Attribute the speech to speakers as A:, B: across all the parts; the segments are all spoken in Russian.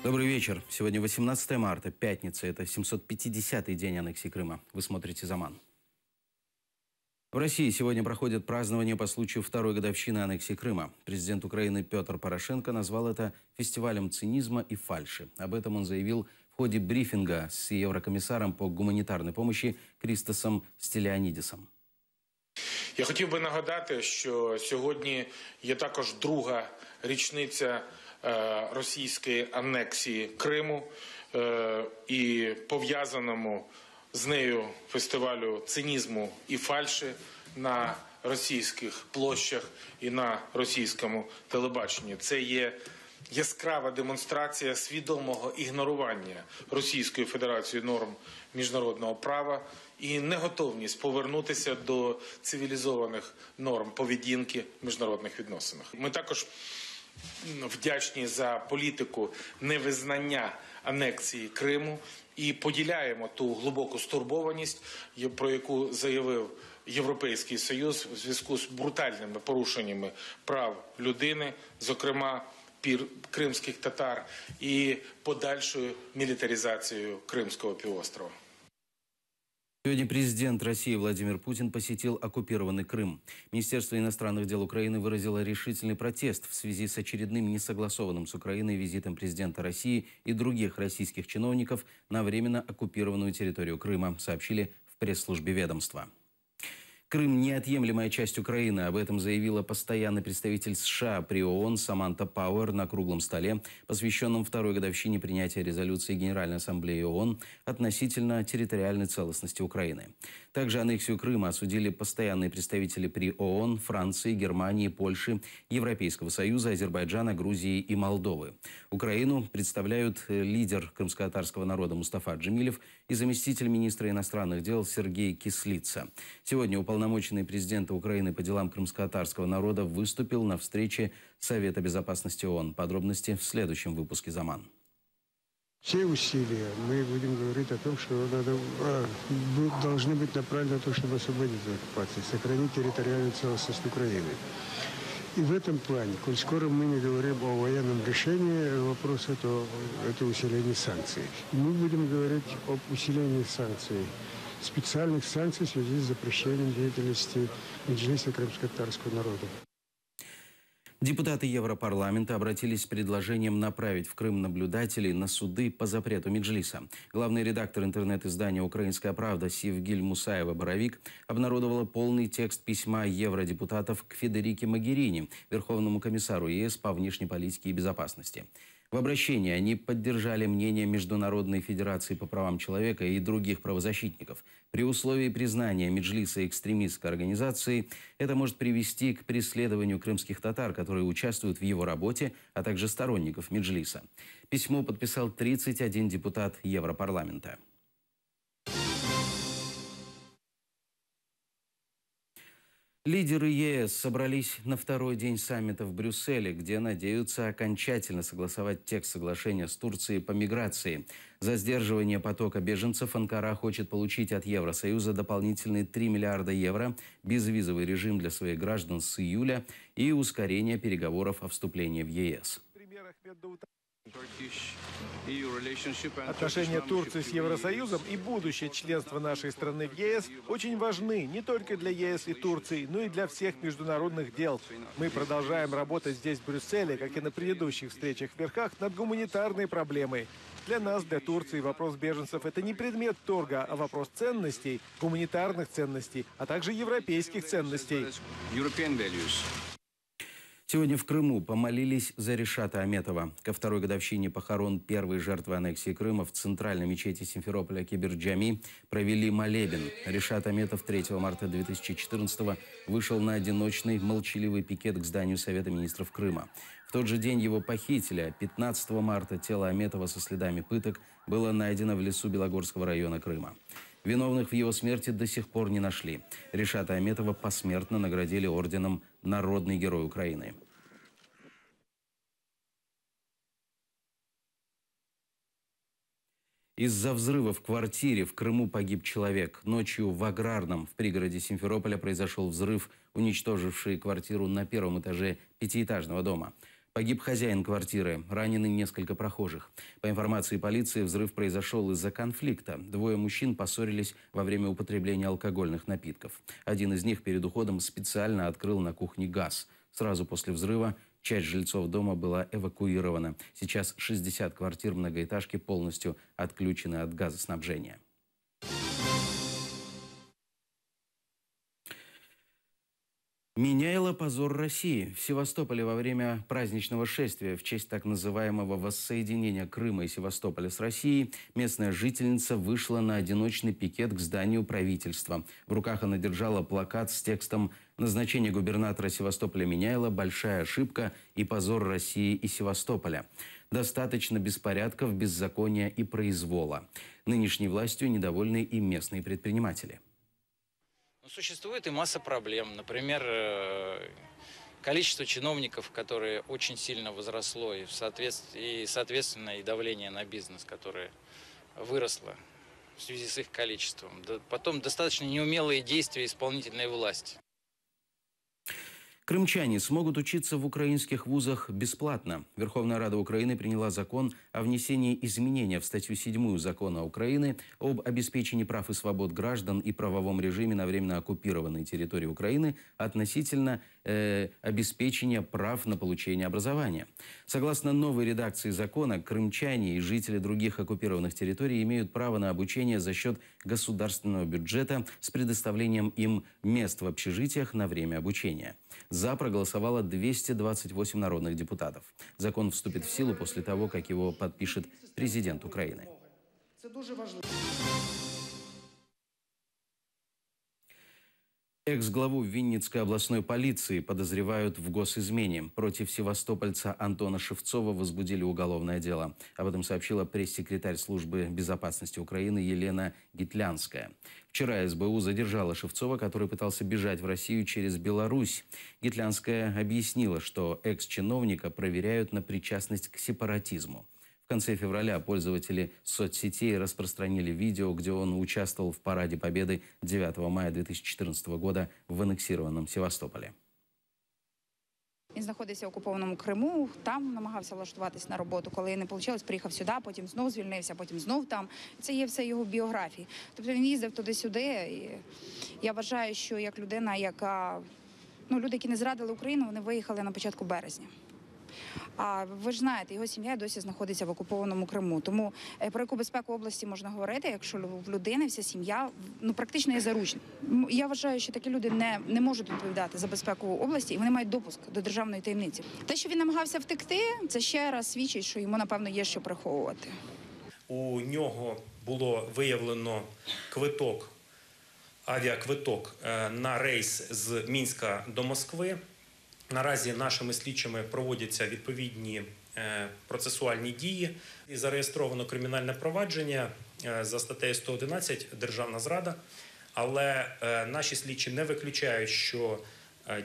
A: Добрый вечер. Сегодня 18 марта, пятница. Это 750-й день аннексии Крыма. Вы смотрите «Заман». В России сегодня проходит празднование по случаю второй годовщины аннексии Крыма. Президент Украины Петр Порошенко назвал это фестивалем цинизма и фальши. Об этом он заявил в ходе брифинга с еврокомиссаром по гуманітарній помощи Крістосом Стіліанідісом.
B: Я хотів би нагадати, що сьогодні є також друга річниця російської анексії Криму і пов'язаному з нею фестивалю цинізму і фальші на російських площах і на російському телебаченні. Це є яскрава демонстрація свідомого ігнорування Російською Федерацією норм міжнародного права і неготовність повернутися до цивілізованих норм поведінки в міжнародних відносинах. Ми також вдячні за політику невизнання анексії Криму і поділяємо ту глибоку стурбованість, про яку заявив Європейський Союз у зв'язку з брутальними порушеннями прав людини, зокрема кримських татар, і подальшою мілітаризацією Кримського півострова.
A: Сегодня президент России Владимир Путин посетил оккупированный Крым. Министерство иностранных дел Украины выразило решительный протест в связи с очередным несогласованным с Украиной визитом президента России и других российских чиновников на временно оккупированную территорию Крыма, сообщили в пресс-службе ведомства. Крым – неотъемлемая часть Украины. Об этом заявила постоянный представитель США при ООН Саманта Пауэр на круглом столе, посвященном второй годовщине принятия резолюции Генеральной Ассамблеи ООН относительно территориальной целостности Украины. Также аннексию Крыма осудили постоянные представители при ООН Франции, Германии, Польши, Европейского Союза, Азербайджана, Грузии и Молдовы. Украину представляют лидер крымско-татарского народа Мустафа Джемилев и заместитель министра иностранных дел Сергей Кислица. Сегодня уполномоченный президента Украины по делам крымско-татарского народа выступил на встрече Совета безопасности ООН. Подробности в следующем выпуске «Заман».
C: Все усилия мы будем говорить о том, что должны быть направлены на то, чтобы освободить оккупацию, сохранить территориальную целостность Украины. И в этом плане, коль скоро мы не говорим о военном решении вопроса, то это усиление санкций. Мы будем говорить об усилении санкций, специальных санкций в связи с запрещением деятельности Меджлиса крымско-татарского народа.
A: Депутаты Европарламента обратились с предложением направить в Крым наблюдателей на суды по запрету Меджлиса. Главный редактор интернет-издания «Украинская правда» Севгиль Мусаева-Боровик обнародовала полный текст письма евродепутатов к Федерике Могерини, Верховному комиссару ЕС по внешней политике и безопасности. В обращении они поддержали мнение Международной Федерации по правам человека и других правозащитников. При условии признания Меджлиса экстремистской организацией это может привести к преследованию крымских татар, которые участвуют в его работе, а также сторонников Меджлиса. Письмо подписал 31 депутат Европарламента. Лидеры ЕС собрались на второй день саммита в Брюсселе, где надеются окончательно согласовать текст соглашения с Турцией по миграции. За сдерживание потока беженцев Анкара хочет получить от Евросоюза дополнительные 3 миллиарда евро, безвизовый режим для своих граждан с июля и ускорение переговоров о вступлении в ЕС.
D: Отношения Турции с Евросоюзом и будущее членства нашей страны в ЕС очень важны не только для ЕС и Турции, но и для всех международных дел. Мы продолжаем работать здесь, в Брюсселе, как и на предыдущих встречах в верхах, над гуманитарной проблемой. Для нас, для Турции, вопрос беженцев – это не предмет торга, а вопрос ценностей, гуманитарных ценностей, а также европейских ценностей.
A: Сегодня в Крыму помолились за Ришата Аметова. Ко второй годовщине похорон первой жертвы аннексии Крыма в центральной мечети Симферополя Киберджами провели молебен. Ришат Аметов 3 марта 2014 вышел на одиночный молчаливый пикет к зданию Совета министров Крыма. В тот же день его похитили, а 15 марта тело Аметова со следами пыток было найдено в лесу Белогорского района Крыма. Виновных в его смерти до сих пор не нашли. Ришата Аметова посмертно наградили орденом «Народный герой Украины». Из-за взрыва в квартире в Крыму погиб человек. Ночью в Аграрном, в пригороде Симферополя, произошел взрыв, уничтоживший квартиру на первом этаже пятиэтажного дома. Погиб хозяин квартиры, ранены несколько прохожих. По информации полиции, взрыв произошел из-за конфликта. Двое мужчин поссорились во время употребления алкогольных напитков. Один из них перед уходом специально открыл на кухне газ. Сразу после взрыва часть жильцов дома была эвакуирована. Сейчас 60 квартир многоэтажки полностью отключены от газоснабжения. Меняйло позор России. В Севастополе во время праздничного шествия в честь так называемого воссоединения Крыма и Севастополя с Россией местная жительница вышла на одиночный пикет к зданию правительства. В руках она держала плакат с текстом «Назначение губернатора Севастополя Меняйло – большая ошибка и позор России и Севастополя. Достаточно беспорядков, беззакония и произвола. Нынешней властью недовольны и местные предприниматели».
E: Существует и масса проблем. Например, количество чиновников, которые очень сильно возросло, и, соответственно, и давление на бизнес, которое выросло в связи с их количеством. Потом достаточно неумелые действия исполнительной власти.
A: Крымчане смогут учиться в украинских вузах бесплатно. Верховная Рада Украины приняла закон о внесении изменения в статью 7 Закона Украины об обеспечении прав и свобод граждан и правовом режиме на временно оккупированной территории Украины относительно обеспечения прав на получение образования. Согласно новой редакции закона, крымчане и жители других оккупированных территорий имеют право на обучение за счет государственного бюджета с предоставлением им мест в общежитиях на время обучения. За проголосовало 228 народных депутатов. Закон вступит в силу после того, как его подпишет президент Украины. Экс-главу Винницкой областной полиции подозревают в госизмене. Против севастопольца Антона Шевцова возбудили уголовное дело. Об этом сообщила пресс-секретарь службы безопасности Украины Елена Гитлянская. Вчера СБУ задержала Шевцова, который пытался бежать в Россию через Беларусь. Гитлянская объяснила, что экс-чиновника проверяют на причастность к сепаратизму. В конце февраля пользователи соцсетей распространили видео, где он участвовал в параде Победы 9 мая 2014 года в аннексированном Севастополі.
F: Він знаходився в окупованому Криму, там намагався влаштуватись на роботу. Коли не вийшло, приїхав сюди, потім знов звільнився, потім знов там. Це є все його в біографії. Тобто він їздив туди-сюди. І я вважаю, що як людина, яка... люди, які не зрадили Україну, вони виїхали на початку березня. А ви ж знаєте, його сім'я досі знаходиться в окупованому Криму. Тому про яку безпеку області можна говорити, якщо в людини вся сім'я практично є заручна. Я вважаю, що такі люди не можуть відповідати за безпеку області, і вони мають допуск до державної таємниці. Те, що він намагався втекти, це ще раз свідчить, що йому, напевно, є що приховувати.
G: У нього було виявлено авіаквиток на рейс з Мінська до Москви. Наразі нашими слідчими проводяться відповідні процесуальні дії. І зареєстровано кримінальне провадження за статтею 111 «Державна зрада». Але наші слідчі не виключають, що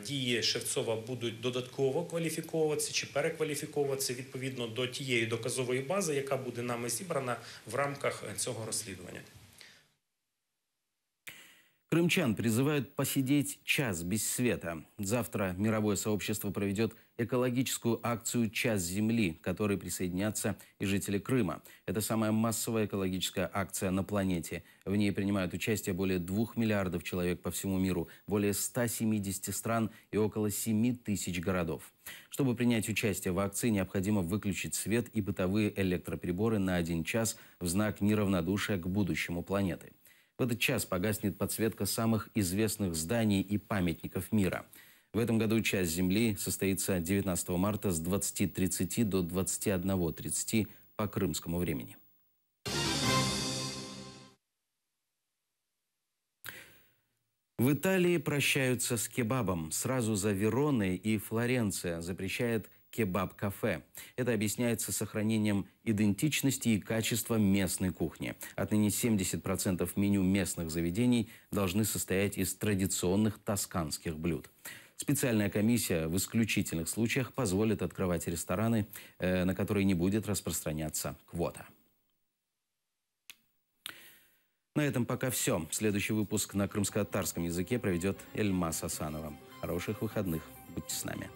G: дії Шевцова будуть додатково кваліфіковуватися чи перекваліфіковуватися відповідно до тієї доказової бази, яка буде нами зібрана в рамках цього розслідування.
A: Крымчан призывают посидеть час без света. Завтра мировое сообщество проведет экологическую акцию «Час земли», к которой присоединятся и жители Крыма. Это самая массовая экологическая акция на планете. В ней принимают участие более 2 миллиардов человек по всему миру, более 170 стран и около 7 тысяч городов. Чтобы принять участие в акции, необходимо выключить свет и бытовые электроприборы на 1 час в знак неравнодушия к будущему планеты. В этот час погаснет подсветка самых известных зданий и памятников мира. В этом году «Час Земли» состоится 19 марта с 20:30 до 21:30 по крымскому времени. В Италии прощаются с кебабом. Сразу за Вероной и Флоренция запрещает кебаб-кафе. Это объясняется сохранением идентичности и качества местной кухни. Отныне 70% меню местных заведений должны состоять из традиционных тосканских блюд. Специальная комиссия в исключительных случаях позволит открывать рестораны, на которые не будет распространяться квота. На этом пока все. Следующий выпуск на крымско-татарском языке проведет Эльмас Асанова. Хороших выходных. Будьте с нами.